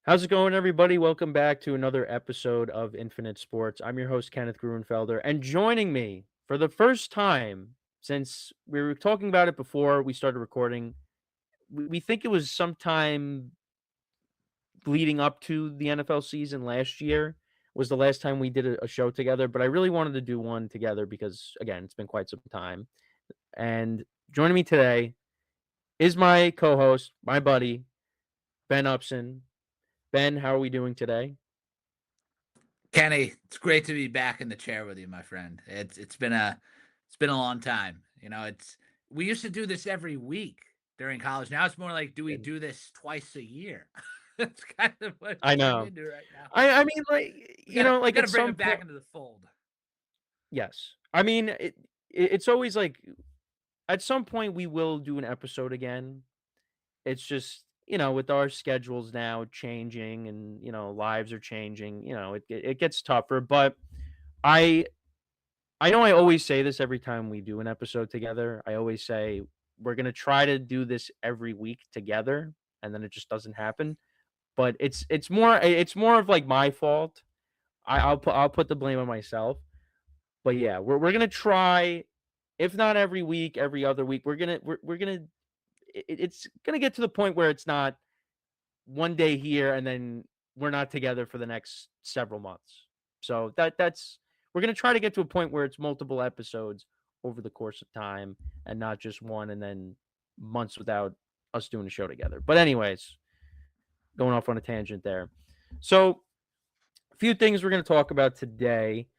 How's it going, everybody? Welcome back to another episode of Infinite Sports. I'm your host, Kenneth Gruenfelder, and joining me for the first time since we were talking about it before we started recording, we think it was sometime leading up to the NFL season last year was the last time we did a show together, but I really wanted to do one together because, again, it's been quite some time. And joining me today is my co host, my buddy, Ben Upson. Ben, how are we doing today? Kenny, it's great to be back in the chair with you, my friend. It's been a long time. It's we used to do this every week during college. Now it's more like, do we do this twice a year? That's kind of what it's I turned know. into right now. I mean, like, We gotta we like, at gotta bring some it back point. into the fold. Yes. I mean, it's always like, at some point, we will do an episode again. It's just, with our schedules now changing and, lives are changing, it gets tougher, but I I know I always say this every time we do an episode together. I always say, "We're gonna try to do this every week together," and then it just doesn't happen, but it's more of, like, my fault. I'll put the blame on myself. But yeah, we're gonna try, if not every week, every other week. We're gonna it's gonna get to the point where it's not one day here and then we're not together for the next several months. So that's we're gonna try to get to a point where it's multiple episodes over the course of time and not just one and then months without us doing a show together. But anyways, going off on a tangent there. So a few things we're gonna talk about today.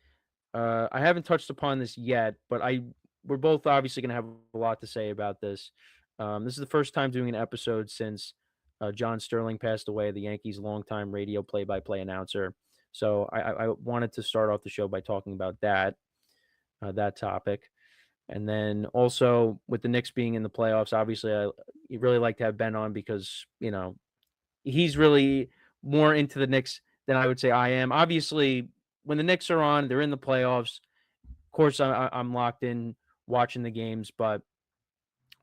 I haven't touched upon this yet, but we're both obviously going to have a lot to say about this. This is the first time doing an episode since John Sterling passed away, the Yankees' longtime radio play-by-play announcer. So I wanted to start off the show by talking about that topic, and then also with the Knicks being in the playoffs, obviously you really like to have Ben on because he's really more into the Knicks than I would say I am. Obviously, when the Knicks are on, they're in the playoffs. Of course, I'm locked in watching the games, but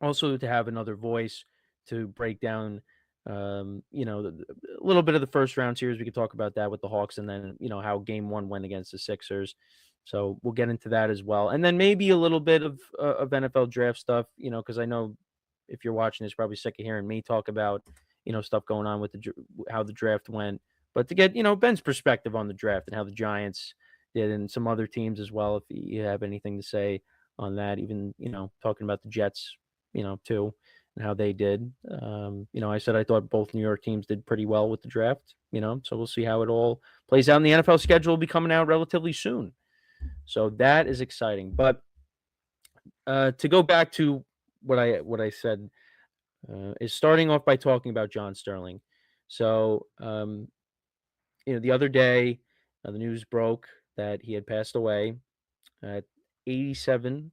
also to have another voice to break down, a little bit of the first round series. We could talk about that with the Hawks, and then how Game One went against the Sixers. So we'll get into that as well, and then maybe a little bit of NFL draft stuff. Because I know if you're watching this, probably sick of hearing me talk about stuff going on with how the draft went. But to get Ben's perspective on the draft and how the Giants did, and some other teams as well, if you have anything to say on that, even talking about the Jets, too, and how they did. I said I thought both New York teams did pretty well with the draft. So we'll see how it all plays out. And the NFL schedule will be coming out relatively soon, so that is exciting. But to go back to what I said, is starting off by talking about John Sterling. So, the other day, the news broke that he had passed away at 87.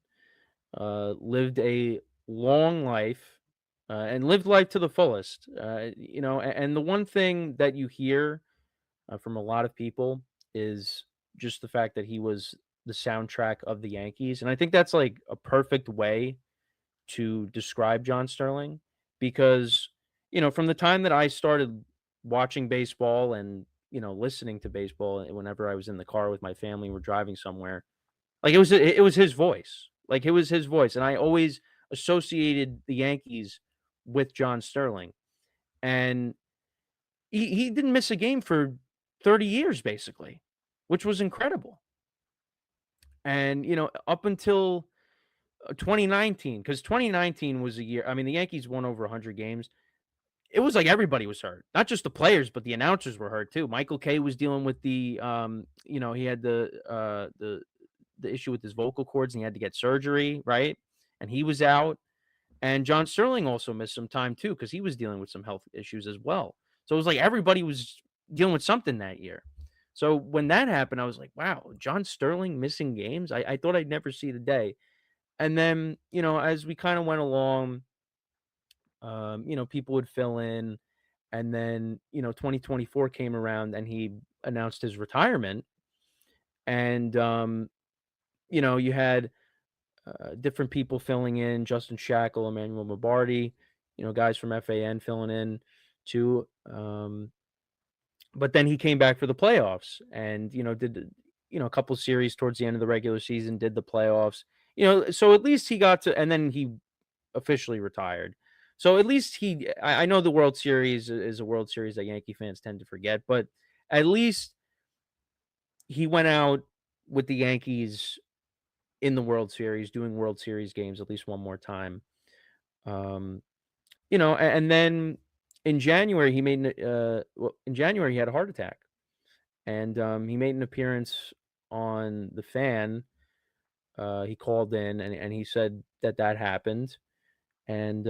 Lived a long life, and lived life to the fullest. And the one thing that you hear from a lot of people is just the fact that he was the soundtrack of the Yankees, and I think that's like a perfect way to describe John Sterling because, from the time that I started watching baseball and, listening to baseball whenever I was in the car with my family, we're driving somewhere, like it was his voice. Like it was his voice. And I always associated the Yankees with John Sterling. And he didn't miss a game for 30 years basically, which was incredible. And, up until 2019, because 2019 was a year. I mean, the Yankees won over 100 games. It was like everybody was hurt, not just the players, but the announcers were hurt too. Michael Kay was dealing with he had the issue with his vocal cords and he had to get surgery, right? And he was out. And John Sterling also missed some time too because he was dealing with some health issues as well. So it was like everybody was dealing with something that year. So when that happened, I was like, wow, John Sterling missing games? I thought I'd never see the day. And then, as we kind of went along, people would fill in. And then, 2024 came around and he announced his retirement. And, you had different people filling in: Justin Shackle, Emmanuel Mabardi, guys from FAN filling in too. but then he came back for the playoffs and, did, a couple series towards the end of the regular season, did the playoffs. So at least he got to, and then he officially retired. So at least I know the World Series is a World Series that Yankee fans tend to forget, but at least he went out with the Yankees in the World Series, doing World Series games at least one more time. Um, and then in January in January he had a heart attack, and he made an appearance on the Fan. He called in and he said that happened, and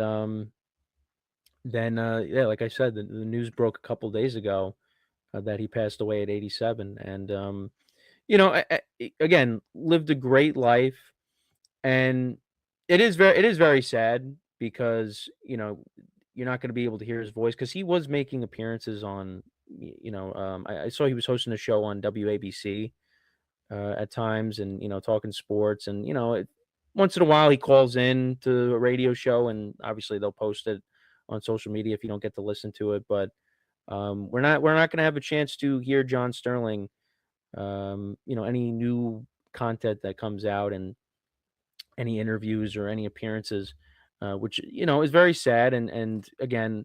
then yeah, like I said, the news broke a couple days ago that he passed away at 87, and again, lived a great life. And it is very sad because, you're not gonna be able to hear his voice because he was making appearances on, I saw he was hosting a show on WABC, at times and, talking sports and, once in a while he calls in to a radio show and obviously they'll post it on social media if you don't get to listen to it, but, we're not gonna have a chance to hear John Sterling, any new content that comes out and any interviews or any appearances, which is very sad and again,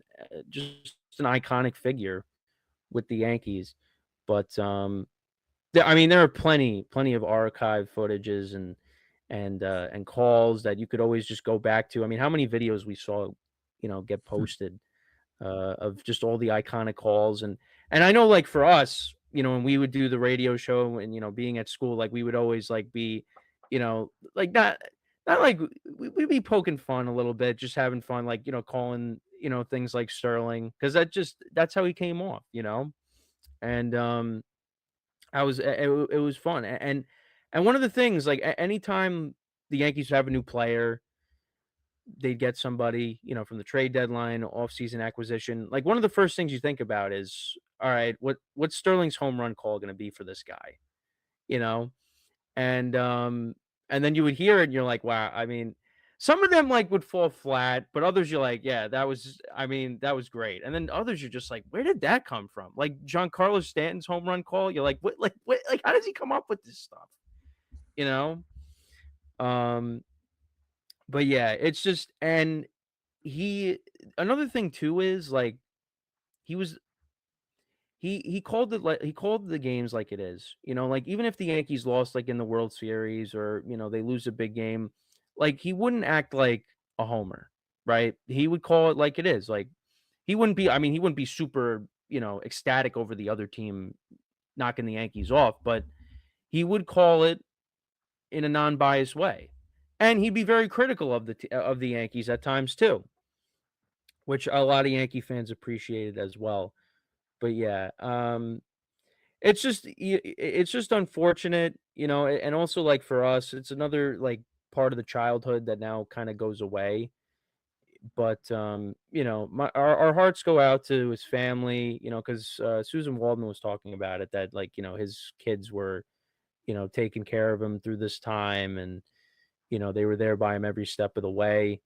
just an iconic figure with the Yankees. But I mean, there are plenty of archive footages and calls that you could always just go back to. I mean, how many videos we saw, get posted of just all the iconic calls and I know like for us, when we would do the radio show and being at school, like we would always like be, like not like we'd be poking fun a little bit, just having fun, like calling things like Sterling because that's how he came off, and it was fun and one of the things like anytime the Yankees have a new player they'd get somebody, from the trade deadline, off-season acquisition. Like one of the first things you think about is, all right, what's Sterling's home run call going to be for this guy, you know? And and then you would hear it and you're like, wow, I mean, some of them like would fall flat, but others you're like, yeah, I mean, that was great. And then others you're just like, where did that come from? Like Giancarlo Stanton's home run call, you're like how does he come up with this stuff? You know? Um but yeah, it's just and he another thing too is, like, he was he called the games like it is, like, even if the Yankees lost, like, in the World Series or, they lose a big game, like, he wouldn't act like a homer, right? He would call it like it is, like, he wouldn't be super, ecstatic over the other team knocking the Yankees off, but he would call it in a non-biased way, and he'd be very critical of the Yankees at times too, which a lot of Yankee fans appreciated as well. But yeah, it's just unfortunate, and also like for us, it's another like part of the childhood that now kind of goes away. But our hearts go out to his family, because Susan Waldman was talking about it that like his kids were taking care of him through this time, and they were there by him every step of the way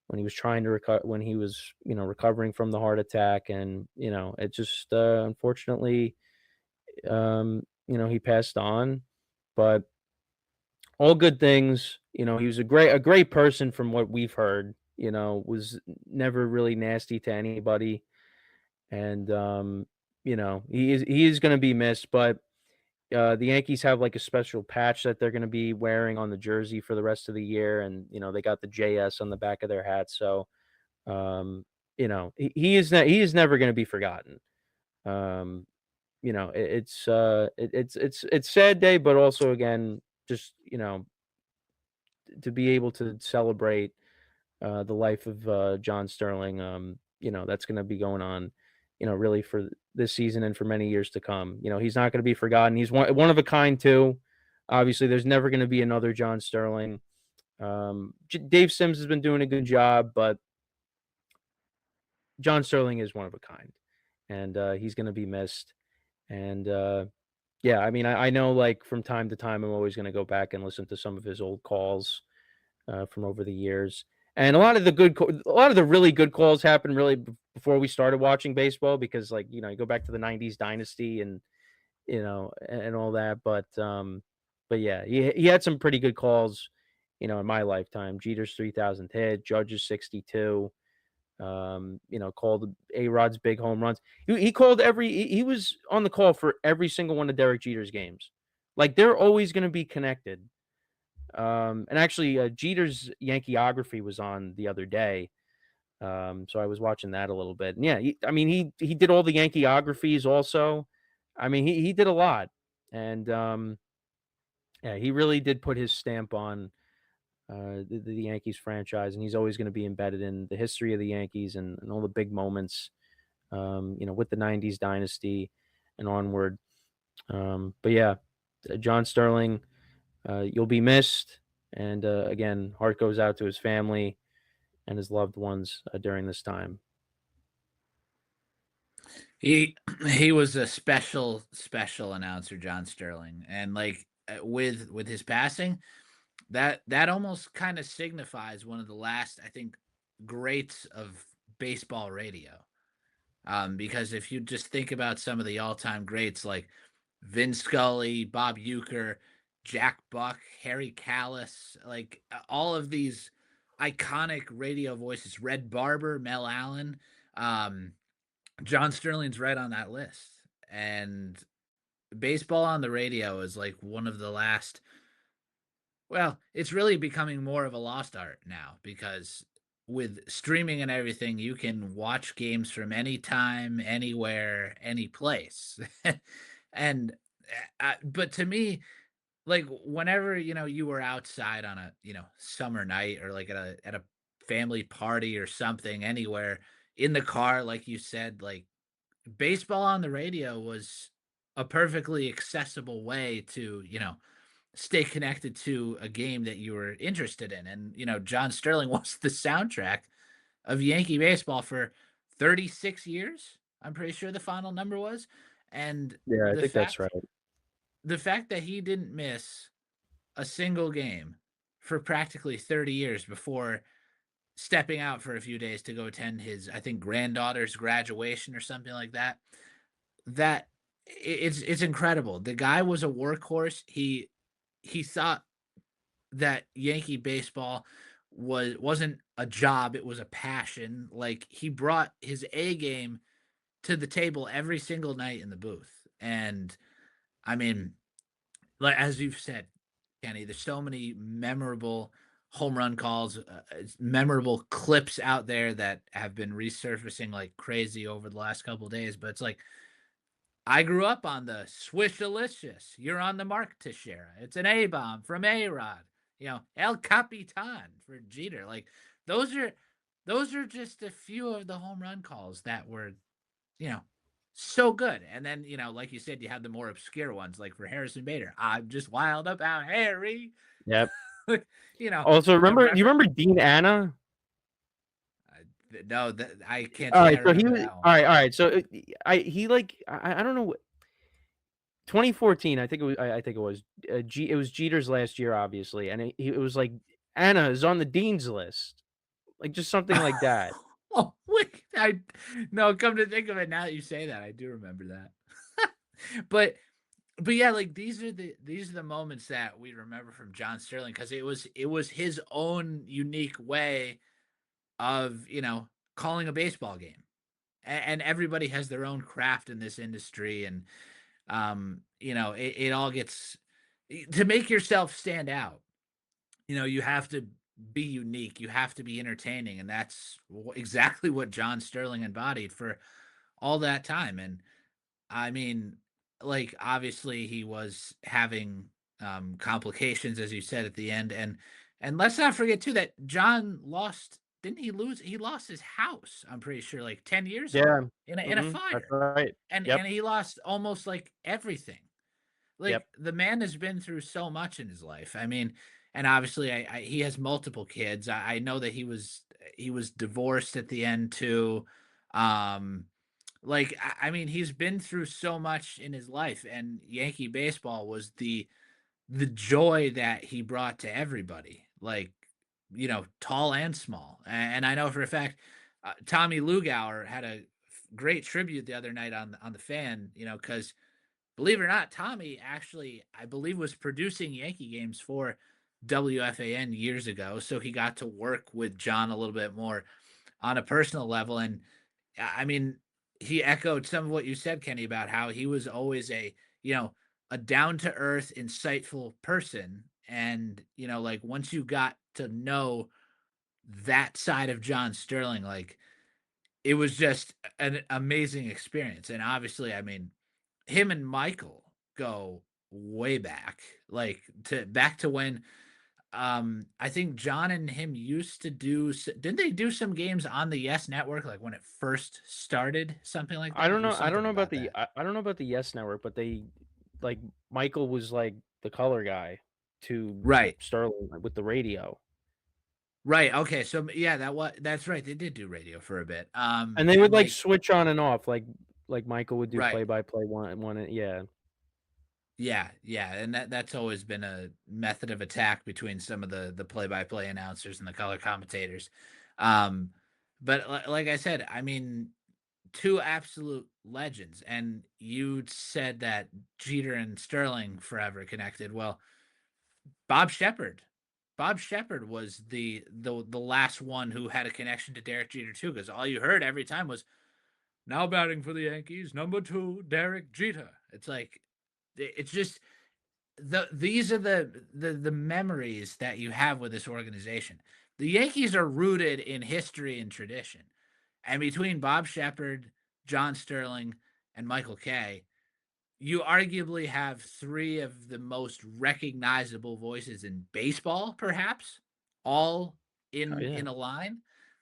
when he was trying to when he was recovering from the heart attack, and it just unfortunately he passed on, but all good things. He was a great person from what we've heard. Was never really nasty to anybody, and he is going to be missed. But the Yankees have like a special patch that they're going to be wearing on the jersey for the rest of the year, and they got the JS on the back of their hats. So he is never going to be forgotten. Um, it's sad day, but also again, just to be able to celebrate the life of John Sterling. That's going to be going on, really for this season and for many years to come. He's not going to be forgotten. He's one of a kind too. Obviously, there's never going to be another John Sterling. Dave Sims has been doing a good job, but John Sterling is one of a kind, and he's going to be missed. And yeah, I mean, I know like from time to time, I'm always going to go back and listen to some of his old calls from over the years. And a lot of the really good calls happened really before we started watching baseball because, like, you go back to the '90s dynasty and and all that. But yeah, he had some pretty good calls, in my lifetime. Jeter's 3,000th hit, Judge's 62. Called A-Rod's big home runs. He called he was on the call for every single one of Derek Jeter's games. Like, they're always going to be connected. And actually, Jeter's Yankeeography was on the other day. So I was watching that a little bit. And yeah, I mean, he did all the Yankeeographies also. I mean, he did a lot. And yeah, he really did put his stamp on the Yankees franchise, and he's always going to be embedded in the history of the Yankees and all the big moments, with the '90s dynasty and onward. But yeah, John Sterling, you'll be missed. And again, heart goes out to his family and his loved ones during this time. He he was a special announcer, John Sterling, and like with his passing, that almost kind of signifies one of the last, I think, greats of baseball radio. Because if you just think about some of the all-time greats like Vin Scully, Bob Uecker, Jack Buck, Harry Callis, like all of these iconic radio voices, Red Barber, Mel Allen, um, John Sterling's right on that list. And baseball on the radio is like one of the last, well, it's really becoming more of a lost art now because with streaming and everything, you can watch games from anytime, anywhere, any place. And but to me, like whenever you were outside on a summer night or like at a family party or something anywhere in the car, like you said, like baseball on the radio was a perfectly accessible way to stay connected to a game that you were interested in. And, John Sterling was the soundtrack of Yankee baseball for 36 years. I'm pretty sure the final number was. And Yeah, I the think that's fact right. the fact that he didn't miss a single game for practically 30 years before stepping out for a few days to go attend his, I think, granddaughter's graduation or something like that. That it's incredible. The guy was a workhorse. He thought that Yankee baseball wasn't a job, it was a passion. Like he brought his A game to the table every single night in the booth. And I mean, like as you've said, Kenny, there's so many memorable home run calls, memorable clips out there that have been resurfacing like crazy over the last couple of days. But it's like I grew up on the Swishalicious. You're on the mark, Teixeira. It's an A bomb from A Rod. El Capitan for Jeter. Like those are those are just a few of the home run calls that were, you know, so good. And then, like you said, you had the more obscure ones, like for Harrison Bader. I'm just wild about Harry. Yep. you know, Also, the you refer- remember Dean Anna? no, I can't All say I right, so he remember was that one. all right. So I don't know, 2014. I think it was it was Jeter's last year, obviously, and it was like Anna is on the dean's list, like just something like that. Oh, wait, I no, come to think of it, now that you say that, I do remember that. But yeah, like these are the moments that we remember from John Sterling because it was his own unique way of, calling a baseball game. And everybody has their own craft in this industry and it all gets to make yourself stand out. You have to be unique, you have to be entertaining, and that's exactly what John Sterling embodied for all that time. And I mean, like obviously he was having complications, as you said at the end, and let's not forget too that John lost. Didn't he lose? He lost his house. I'm pretty sure, like 10 years Yeah. ago in a That's fire, right. and Yep. he lost almost like everything. Yep. Like the man has been through so much in his life. I mean, and obviously, he has multiple kids. I know that he was divorced at the end too. Um, like I mean, he's been through so much in his life, and Yankee baseball was the joy that he brought to everybody. Like tall and small. And I know for a fact, Tommy Lugauer had a great tribute the other night on the fan, because believe it or not, Tommy actually, I believe, was producing Yankee games for WFAN years ago. So he got to work with John a little bit more on a personal level. And I mean, he echoed some of what you said, Kenny, about how he was always a down to earth, insightful person. And, like once you got to know that side of John Sterling, like it was just an amazing experience. And obviously, I mean, him and Michael go way back, like back to when I think John and him used to didn't they do some games on the Yes Network like when it first started, something like I that? don't It know. was I don't something know about about the. that. I don't know about the Yes Network, but like Michael was like the color guy to Right. Sterling with the radio, Right. Okay. So yeah, that's right. They did do radio for a bit. and they And would like like switch on and off, like Michael would do right. play by play one. Yeah, Yeah, yeah, and that's always been a method of attack between some of the play-by-play announcers and the color commentators. Um, but like I said, I mean, two absolute legends, and you said that Jeter and Sterling forever connected. Well, Bob Shepard, Bob Shepard was the last one who had a connection to Derek Jeter too, because all you heard every time was now batting for the Yankees, number 2, Derek Jeter. It's like it's just these are the memories that you have with this organization. The Yankees are rooted in history and tradition. And between Bob Shepard, John Sterling, and Michael Kay, you arguably have three of the most recognizable voices in baseball, perhaps, all oh yeah. in a line.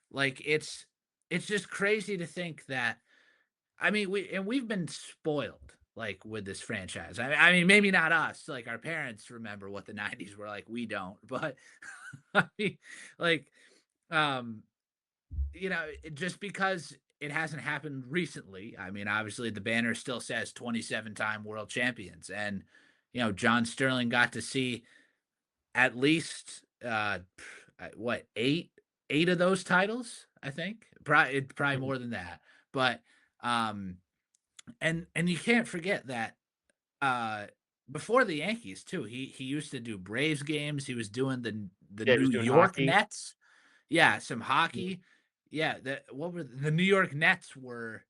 Like it's just crazy to think that I mean, we've been spoiled like with this franchise. I mean, maybe not us. Like our parents remember what the '90s were like. We don't, but I mean, like, um, just because it hasn't happened recently. I mean, obviously the banner still says 27-time world champions, and John Sterling got to see at least what eight of those titles. I think probably Mhm. more than that, but um and you can't forget that uh before the Yankees too, he used to do Braves games. He was doing the Yeah, he was New doing York hockey. Nets. Yeah, some Mhm. hockey. Yeah, what were the New York Nets were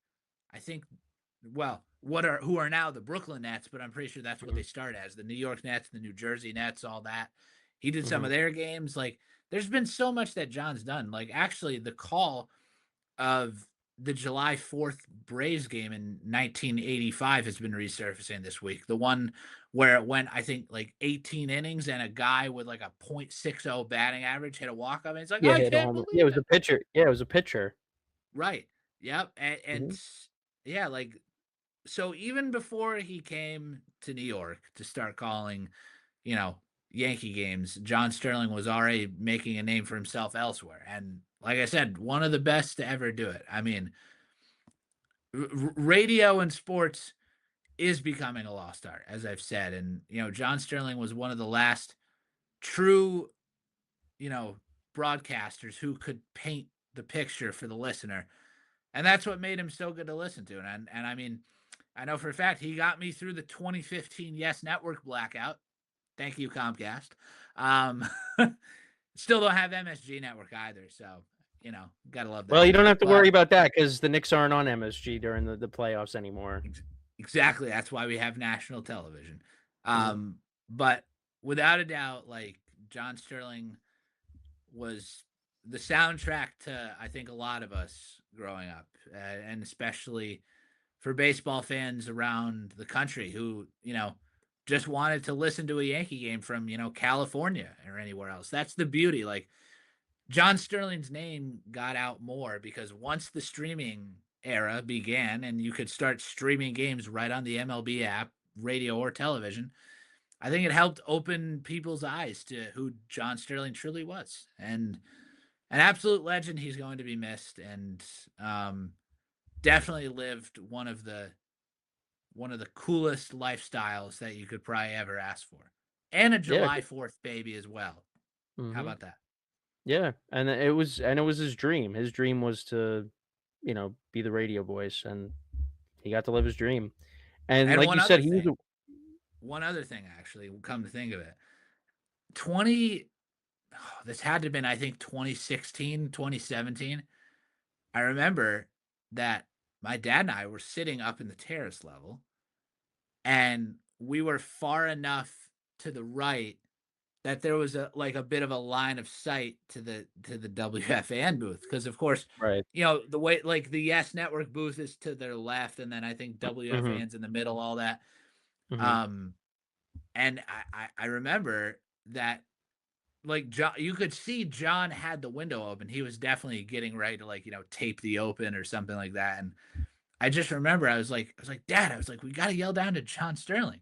I think well, who are now the Brooklyn Nets, but I'm pretty sure that's what Mhm. they started as, the New York Nets, the New Jersey Nets, all that. He did some Mhm. of their games. Like there's been so much that John's done. Like actually the call of the July 4th Braves game in 1985 has been resurfacing this week. The one where it went, I think, like 18 innings and a guy with like a .60 batting average hit a walk-off. And it's like, Yeah, I hit a can't home run. Yeah, it believe was it. a pitcher. Yeah, it was a pitcher. Right. Yep. And Mhm. yeah, like, so even before he came to New York to start calling, you know, Yankee games, John Sterling was already making a name for himself elsewhere. And like I said, one of the best to ever do it. I mean, radio and sports is becoming a lost art, as I've said. And, John Sterling was one of the last true, you know, broadcasters who could paint the picture for the listener. And that's what made him so good to listen to. And I mean, I know for a fact he got me through the 2015 Yes Network blackout. Thank you, Comcast. Um, still don't have MSG Network either. So, gotta love Well, that. you don't have to worry But about that because the Knicks aren't on MSG during the playoffs anymore. exactly. That's why we have national television. Mhm. Um, but without a doubt, like John Sterling was the soundtrack to I think a lot of us growing up, and especially for baseball fans around the country who just wanted to listen to a Yankee game from California or anywhere else. That's the beauty. Like John Sterling's name got out more because once the streaming era began and you could start streaming games right on the MLB app, radio or television, I think it helped open people's eyes to who John Sterling truly was. And an absolute legend, he's going to be missed, and definitely lived one of the coolest lifestyles that you could probably ever ask for. And a Yeah. July 4th baby as well. How Mhm. about that? Yeah, and it was his dream. His dream was to, be the radio voice, and he got to live his dream. And And like you said, he was a one other thing actually, come to think of it. 20 this had to have been I think 2016, 2017. I remember that my dad and I were sitting up in the terrace level and we were far enough to the right that there was a bit of a line of sight to the WFAN booth because of course, right. the way like the Yes Network booth is to their left and then I think Mhm, WFAN's in the middle, all that. mhm. Um and I remember that like John, you could see John had the window open. He was definitely getting ready to like, tape the open or something like that. And I just remember I was like, Dad, I was like, we gotta yell down to John Sterling.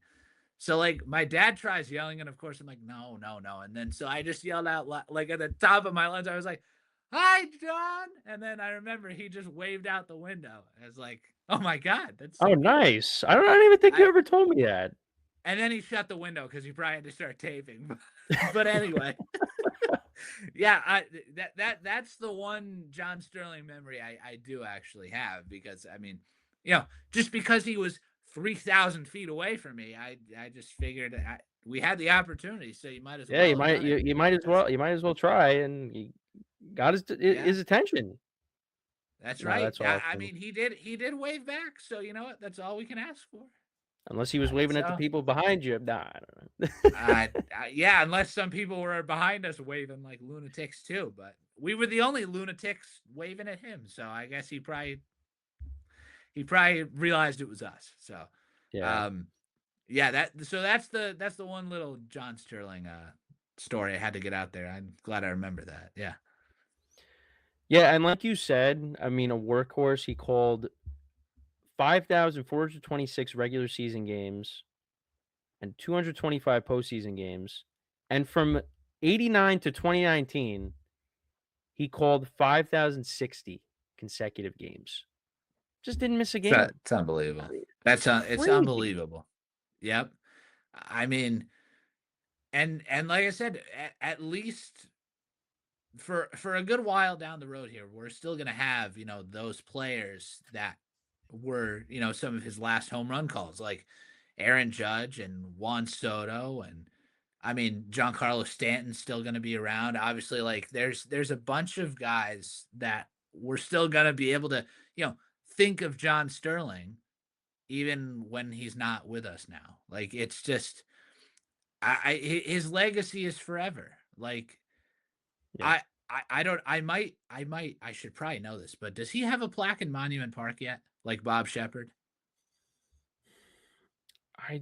So like my dad tries yelling, and of course I'm like, no, no, no. And then so I just yelled out like at the top of my lungs, I was like, "Hi, John!" And then I remember he just waved out the window. I was like, "Oh my god, that's Oh, so cool!" nice. I don't even think you I ever told me that. and then he shut the window because he probably had to start taping. But anyway, yeah, that's the one John Sterling memory I do actually have because I mean, just because he was 3,000 feet away from me, I just figured we had the opportunity, so you might as Yeah, well have done it because you might as well try, and you got yeah, his attention. that's No, right. that's I awesome. mean, he did wave back, so you know what? That's all we can ask for. Unless he was waving at the So people behind you. Nah, I don't know. yeah, unless some people were behind us waving like lunatics too, but we were the only lunatics waving at him, so I guess he probably realized it was us. So, Yeah. um, yeah, that's the one little John Sterling story I had to get out there. I'm glad I remember that. Yeah, Yeah, and like you said, I mean, a workhorse, he called 5,426 regular season games and 225 postseason games, and from '89 to 2019, he called 5,060 consecutive games. Just didn't miss a game. it's unbelievable. I mean, It's crazy. unbelievable. Yep. I mean, and like I said, at least for a good while down the road here, we're still gonna have those players that were some of his last home run calls, like Aaron Judge and Juan Soto, and I mean Giancarlo Stanton's still gonna be around. Obviously, like there's a bunch of guys that we're still gonna be able to think of John Sterling even when he's not with us now. Like it's just his legacy is forever. Like Yeah. I I don't I should probably know this, but does he have a plaque in Monument Park yet? Like Bob Shepard? I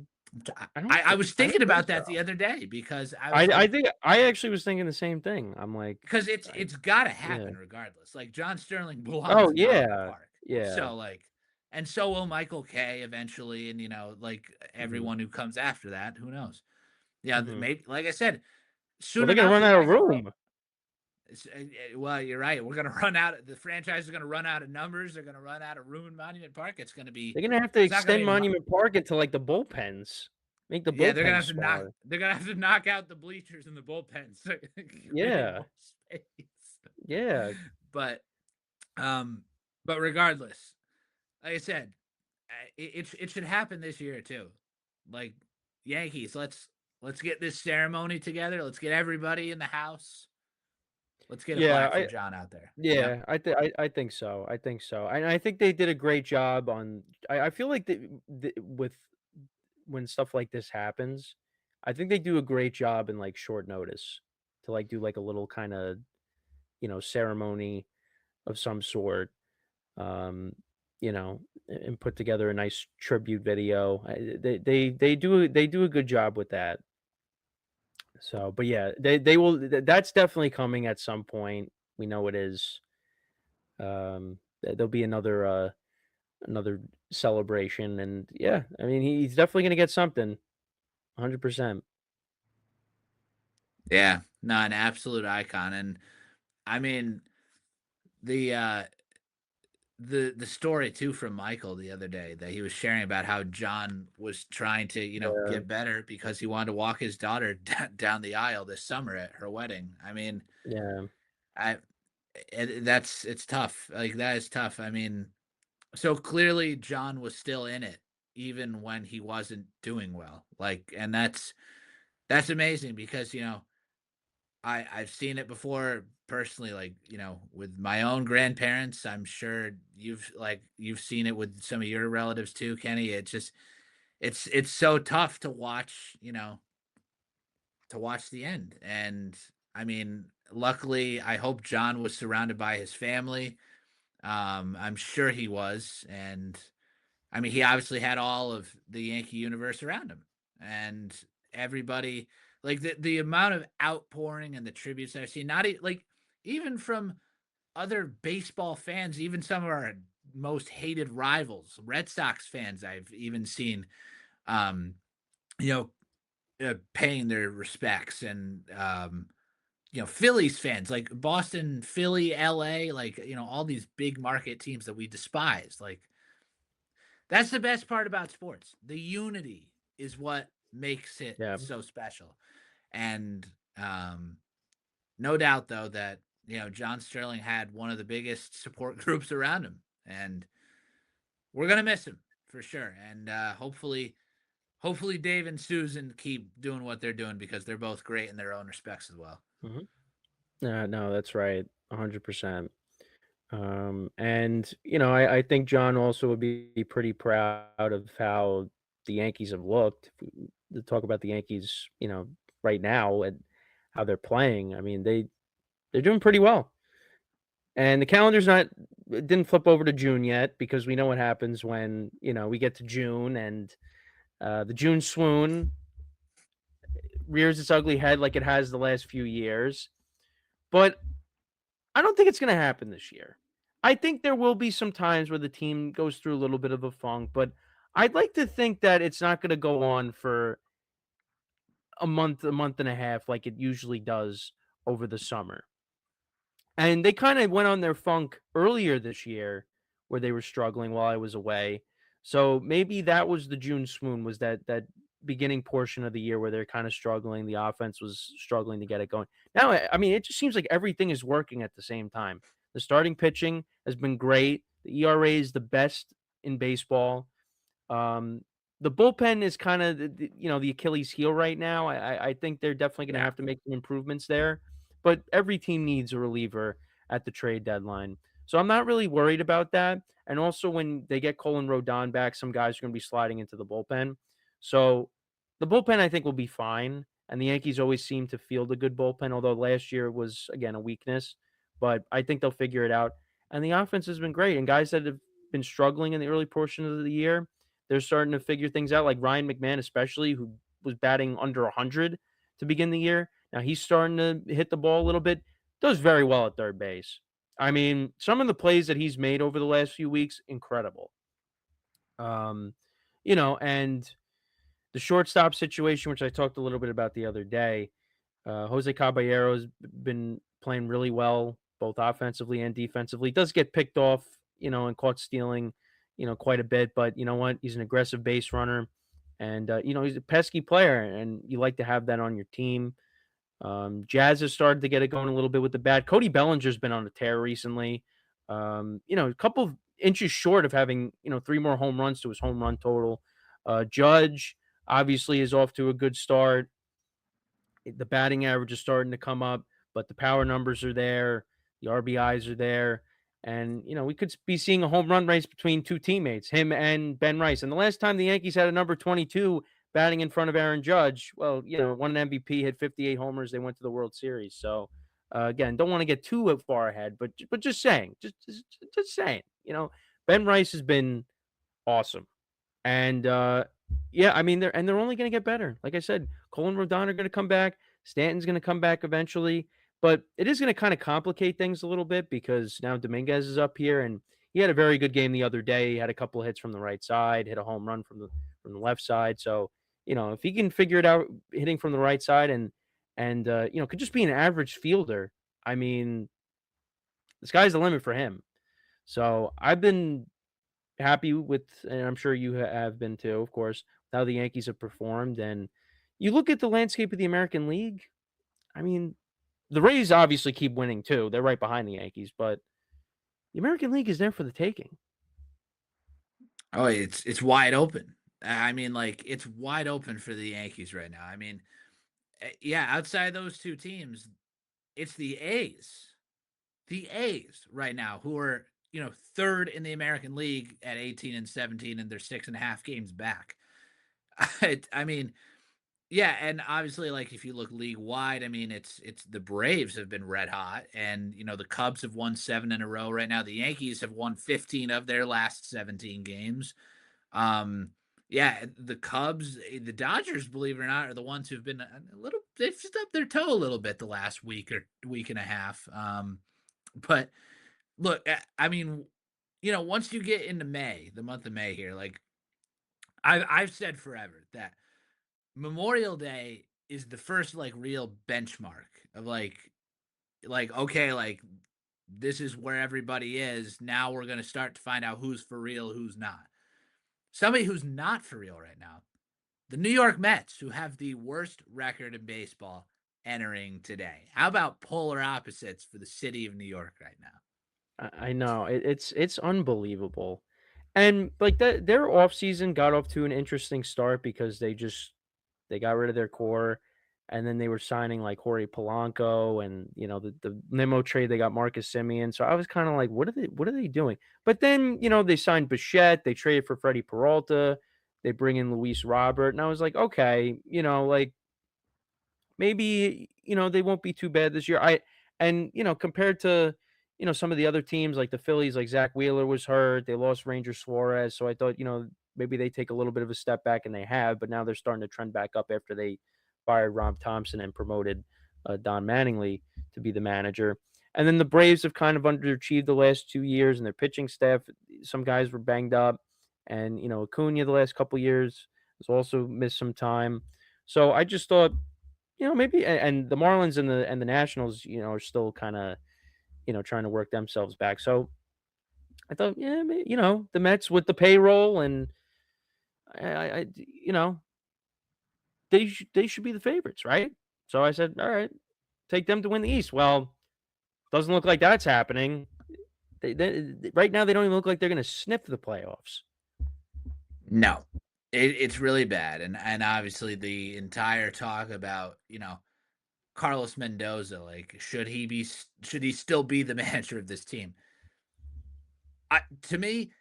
I I don't I thi was I thinking don't think about so. that the other day because I was I like, think I actually was thinking the same thing. I'm like, because it's I it's got to yeah. happen regardless. Like John Sterling belongs Oh, in Monument yeah. Park, Yeah. so like, and so will Michael Kay eventually, and like Mhm. everyone who comes after that, who knows? Yeah, Mhm. maybe like I said, Well, soon they're gonna enough run the out of Yankees. room. Well, you're right. We're gonna run out. The franchise is gonna run out of numbers. They're gonna run out of room in Monument Park. It's gonna be. They're gonna have to It's not gonna extend be. Monument Park into, like, the bullpens. Make the Yeah, they're gonna bullpens have to knock. smaller. They're gonna have to knock out the bleachers and the bullpens to create Yeah. more space. Yeah. But um, but regardless, like I said, it should happen this year too. Like Yankees, let's get this ceremony together. Let's get everybody in the house. Let's get a Yeah, plaque for John out there. Yep. I think so, I think so, and I think they did a great job on I feel like the with when stuff like this happens, I think they do a great job in, like, short notice to, like, do, like, a little kinda, ceremony of some sort, um, and put together a nice tribute video. They do a good job with that. So, but yeah, they will. That's definitely coming at some point. We know it is. There'll be another celebration, and yeah, I mean he's definitely gonna get something. 100%. Yeah. No, an absolute icon, and I mean the uh the story too from Michael the other day that he was sharing about how John was trying to, Yeah, get better because he wanted to walk his daughter down the aisle this summer at her wedding. I mean, yeah. I that's it's tough. Like that is tough. I mean, so clearly John was still in it even when he wasn't doing well. Like, and that's amazing because I've seen it before personally, like, with my own grandparents. I'm sure you've seen it with some of your relatives too, Kenny. It's just it's so tough to watch the end. And I mean, luckily, I hope John was surrounded by his family. I'm sure he was, and I mean, he obviously had all of the Yankee universe around him, and everybody, like the amount of outpouring and the tributes I've seen, like even from other baseball fans, even some of our most hated rivals, Red Sox fans, I've even seen, um, you know, paying their respects, and Phillies fans, like Boston, Philly, LA, like all these big market teams that we despise, like that's the best part about sports. The unity is what makes it Yeah. so special. And no doubt though that John Sterling had one of the biggest support groups around him, and we're gonna miss him for sure. And hopefully Dave and Susan keep doing what they're doing because they're both great in their own respects as well. Mhm. No, that's right, 100%. And I think John also would be pretty proud of how the Yankees have looked. If we to talk about the Yankees, right now and how they're playing. I mean, they're doing pretty well. And the calendar's not it didn't flip over to June yet because we know what happens when, we get to June and the June swoon rears its ugly head like it has the last few years. But I don't think it's gonna happen this year. I think there will be some times where the team goes through a little bit of a funk, but I'd like to think that it's not gonna go on for a month and a half like it usually does over the summer. And they kinda went on their funk earlier this year where they were struggling while I was away. So maybe that was the June swoon, was that beginning portion of the year where they're kinda struggling, the offense was struggling to get it going. Now, I mean, it just seems like everything is working at the same time. The starting pitching has been great. The ERA is the best in baseball. Um, the bullpen is kinda the Achilles heel right now. I think they're definitely gonna Yeah. have to make some improvements there, but every team needs a reliever at the trade deadline. So I'm not really worried about that, and also when they get Colin Rodon back, some guys are gonna be sliding into the bullpen. So, the bullpen I think will be fine, and the Yankees always seem to field a good bullpen, although last year was, again, a weakness, but I think they'll figure it out, and the offense has been great, and guys that have been struggling in the early portion of the year, they're starting to figure things out, like Ryan McMahon, especially, who was batting under 100 to begin the year. Now he's starting to hit the ball a little bit. Does very well at third base. I mean, some of the plays that he's made over the last few weeks, incredible. Um, and the shortstop situation, which I talked a little bit about the other day, Jose Caballero's been playing really well, both offensively and defensively. Does get picked off, and caught stealing, quite a bit. But you know what? He's an aggressive base runner, and he's a pesky player, and you like to have that on your team. Jazz has started to get it going a little bit with the bat. Cody Bellinger's been on a tear recently. A couple of inches short of having, three more home runs to his home run total. Judge obviously is off to a good start. The batting average is starting to come up, but the power numbers are there, the RBIs are there, and we could be seeing a home run race between two teammates, him and Ben Rice. And the last time the Yankees had a number 22 batting in front of Aaron Judge, well, won an MVP, hit 58 homers, they went to the World Series. So again, don't want to get too far ahead, but just saying, just saying, Ben Rice has been awesome. And, yeah, I mean, they're only gonna get better. Like I said, Cole and Rodon are gonna come back, Stanton's gonna come back eventually, but it is gonna kinda complicate things a little bit because now Dominguez is up here, and he had a very good game the other day. He had a couple of hits from the right side, hit a home run from the left side. So, if he can figure it out hitting from the right side and could just be an average fielder, I mean, the sky's the limit for him. So, I've been happy with, and I'm sure you have been too, of course, how the Yankees have performed. And you look at the landscape of the American League, I mean, The Rays obviously keep winning too. They're right behind the Yankees, but the American League is there for the taking. Oh, it's wide open. I mean, like it's wide open for the Yankees right now. I mean, yeah, outside those two teams, it's the A's. The A's right now, who are third in the American League at 18 and 17, and they're 6.5 games back. I mean, yeah, and obviously, like if you look league wide, I mean, it's the Braves have been red hot, and the Cubs have won 7 in a row right now. The Yankees have won 15 of their last 17 games. Um, yeah, the Cubs, the Dodgers, believe it or not, are the ones who've been a little. They've stubbed their toe a little bit the last week or week and a half. But look, I mean, once you get into May, the month of May here, like I've said forever that Memorial Day is the first like real benchmark of like okay, like this is where everybody is. Now we're gonna start to find out who's for real, who's not. Somebody who's not for real right now, the New York Mets, who have the worst record in baseball entering today. How about polar opposites for the city of New York right now? I know it's unbelievable, and like that their offseason got off to an interesting start because they got rid of their core, and then they were signing like Jorge Polanco, and the limo trade they got Marcus Simeon. So I was kind of like, what are they doing? But then they signed Bichette, they traded for Freddie Peralta, they bring in Luis Robert, and I was like, okay, like maybe, they won't be too bad this year. Compared to, some of the other teams like the Phillies, like Zach Wheeler was hurt. They lost Ranger Suarez. So I thought, maybe they take a little bit of a step back, and they have, but now they're starting to trend back up after they fired Rob Thompson and promoted Don Manningly to be the manager. And then the Braves have kind of underachieved the last 2 years, and their pitching staff, some guys were banged up. And, Acuna the last couple years has also missed some time. So I just thought, maybe and the Marlins and the Nationals, are still kinda, trying to work themselves back. So I thought, yeah, the Mets with the payroll and they should be the favorites, right? So I said, "All right, take them to win the East." Well, doesn't look like that's happening. They right now, they don't even look like they're gonna sniff the playoffs. No, it's really bad, and obviously the entire talk about Carlos Mendoza, like should he still be the manager of this team? To me,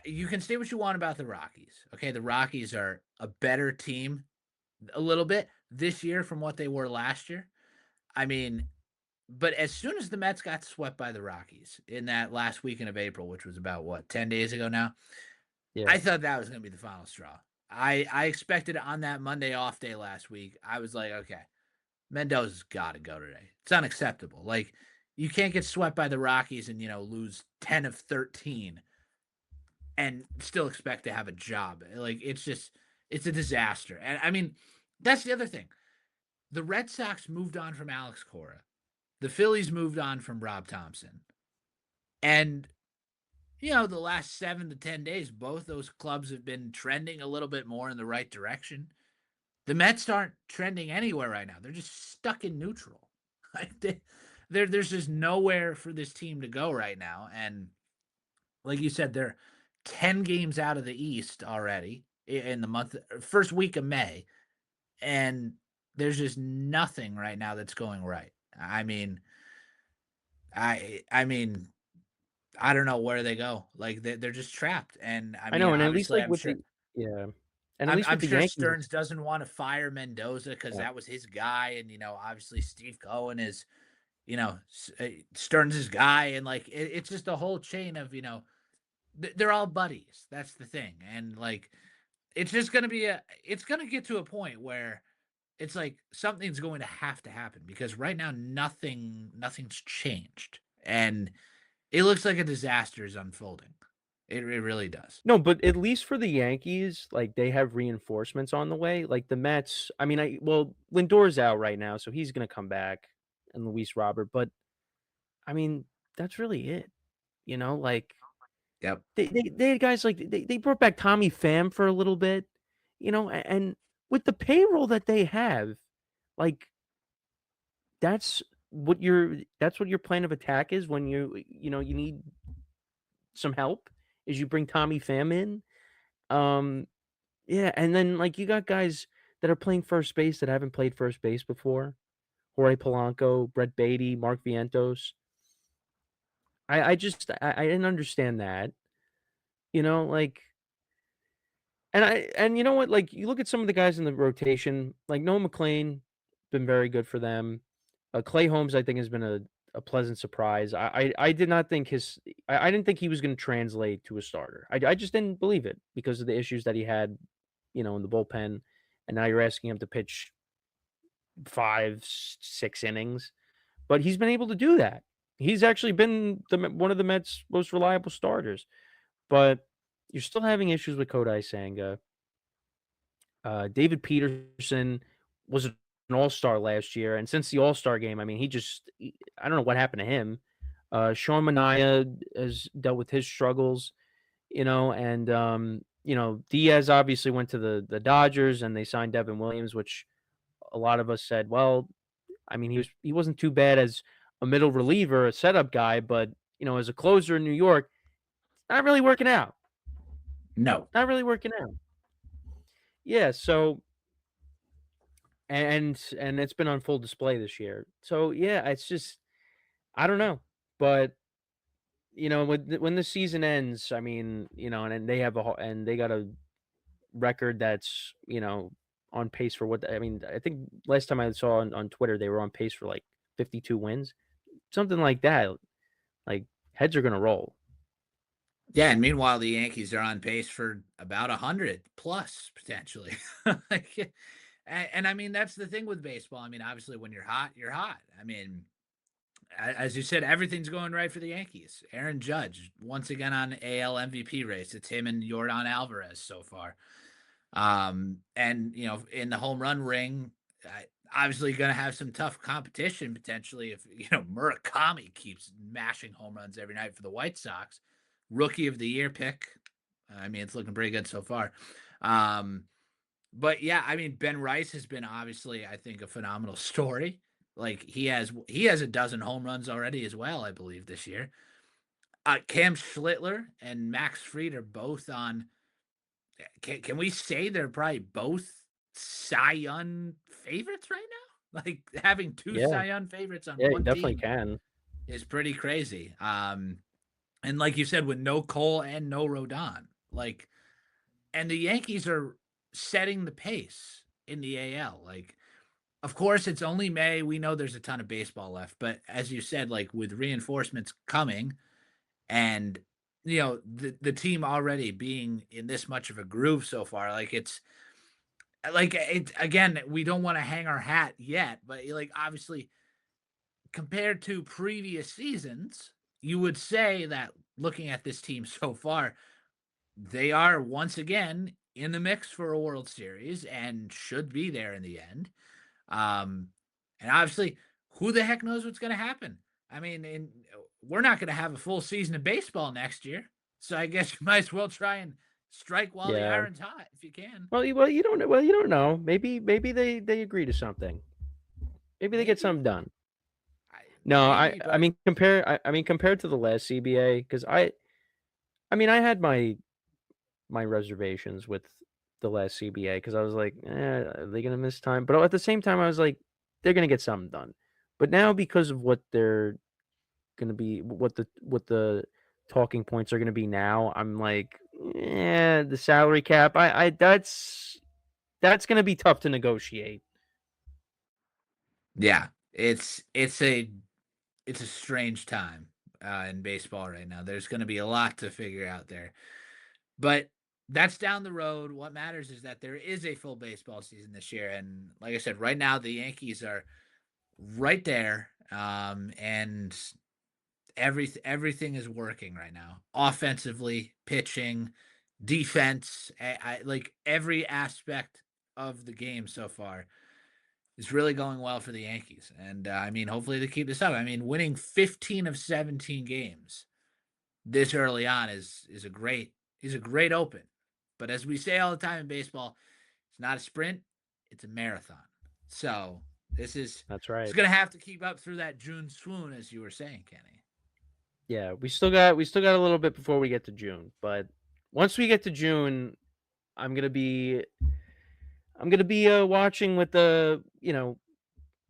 you can say what you want about the Rockies. Okay, the Rockies are a better team a little bit this year from what they were last year. I mean, but as soon as the Mets got swept by the Rockies in that last weekend of April, which was about what 10 days ago now, Yeah. I thought that was going to be the final straw. I expected on that Monday off day last week. I was like, okay, Mendoza's got to go today. It's unacceptable. Like you can't get swept by the Rockies and lose 10 of 13 and still expect to have a job. Like it's a disaster. And I mean, that's the other thing. The Red Sox moved on from Alex Cora. The Phillies moved on from Rob Thompson. And the last 7 to 10 days, both those clubs have been trending a little bit more in the right direction. The Mets aren't trending anywhere right now. They're just stuck in neutral. Like there's just nowhere for this team to go right now. And like you said, they're 10 games out of the East already in the first week of May. And there's just nothing right now that's going right. I mean, I mean, I don't know where they go. Like they're just trapped. And I I mean, know, and at least, obviously, like, with the yeah. And at I'm least I'm with the sure Yankees, Stearns doesn't want to fire Mendoza because yeah. that was his guy, and obviously Steve Cohen is Stearns' guy, and like it's just a whole chain of they're all buddies. That's the thing, and like it's just gonna be it's gonna get to a point where it's like something's going to happen because right now nothing's changed, and it looks like a disaster is unfolding. It really does. No, but at least for the Yankees, like, they have reinforcements on the way. Like, the Mets, I mean, Lindor's out right now, so he's gonna come back, and Luis Robert, but, I mean, that's really it, like, Yep. they had guys like they brought back Tommy Pham for a little bit, and with the payroll that they have, like, that's that's what your plan of attack is when you need some help, is you bring Tommy Pham in? Um, yeah, and then, like, you got guys that are playing first base that haven't played first base before. Jorge Polanco, Brett Baty, Mark Vientos. I just I didn't understand that, like, and you know what, like, you look at some of the guys in the rotation, like Noah McLean, been very good for them. Clay Holmes, I think, has been a pleasant surprise. I did not think I didn't think he was gonna translate to a starter. I just didn't believe it because of the issues that he had, in the bullpen, and now you're asking him to pitch 5, 6 innings, but he's been able to do that. He's actually been one of the Mets' most reliable starters, but you're still having issues with Kodai Senga. David Peterson was an all-star last year, and since the all-star game, I mean, I don't know what happened to him. Sean Manaea has dealt with his struggles, and Diaz obviously went to the Dodgers and they signed Devin Williams, which a lot of us said, well, I mean, he wasn't too bad as a middle reliever, a setup guy, but as a closer in New York, not really working out. No. Not really working out. Yeah, so and it's been on full display this year. So yeah, it's just I don't know, but when the season ends, I mean, and then and they got a record that's on pace for I mean, I think last time I saw on Twitter they were on pace for like 52 wins, something like that. Like heads are gonna roll. Yeah, and meanwhile, the Yankees are on pace for about 100 plus potentially. Like, and I mean, that's the thing with baseball. I mean, obviously, when you're hot, you're hot. I mean, as you said, everything's going right for the Yankees. Aaron Judge once again on AL MVP race. It's him and Jordan Alvarez so far. And in the home run ring, obviously going to have some tough competition potentially if Murakami keeps mashing home runs every night for the White Sox. Rookie of the year pick. I mean, it's looking pretty good so far. Um, but yeah, I mean, Ben Rice has been obviously, I think, a phenomenal story. Like he has a dozen home runs already as well, I believe, this year. Cam Schlittler and Max Fried are both on. Can we say they're probably both Cy Young favorites right now? Like having two Yeah, Cy Young favorites on yeah, you one definitely team can. is pretty crazy. And like you said, with no Cole and no Rodon, like, and the Yankees are setting the pace in the AL. Like, of course, it's only May. We know there's a ton of baseball left, but as you said, like with reinforcements coming and the team already being in this much of a groove so far, like it's like it again, we don't want to hang our hat yet, but like obviously compared to previous seasons, you would say that looking at this team so far, they are once again in the mix for a World Series and should be there in the end. Um, and obviously, who the heck knows what's going to happen? I mean, we're not going to have a full season of baseball next year, so I guess you might as well try and strike while the Yeah. iron's hot if you can. You don't know. Maybe they agree to something. Maybe they get Maybe, something done. I, No, maybe, but I mean compared to the last CBA, because I mean I had my reservations with the last CBA because I was like, are they gonna miss time? But at the same time, I was like, they're gonna get something done. But now because of what they're gonna be, what the talking points are gonna be now, I'm like, the salary cap. I that's gonna be tough to negotiate. yeah, it's a strange time in baseball right now. There's going to be a lot to figure out there. But that's down the road. What matters is that there is a full baseball season this year. And like I said, right now, the Yankees are right there. And everything is working right now. Offensively, pitching, defense, like every aspect of the game so far is really going well for the Yankees. And I mean, hopefully they keep this up. I mean, winning 15 of 17 games this early on is a great open. But as we say all the time in baseball, it's not a sprint, it's a marathon. So That's It's right. gonna have to keep up through that June swoon, as you were saying, Kenny. Yeah, we still got a little bit before we get to June, but once we get to June, I'm gonna be I'm gonna be watching with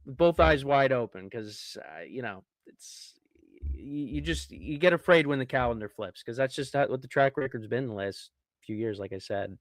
both eyes wide open because you get afraid when the calendar flips because that's just what the track record's been the last few years, like I said.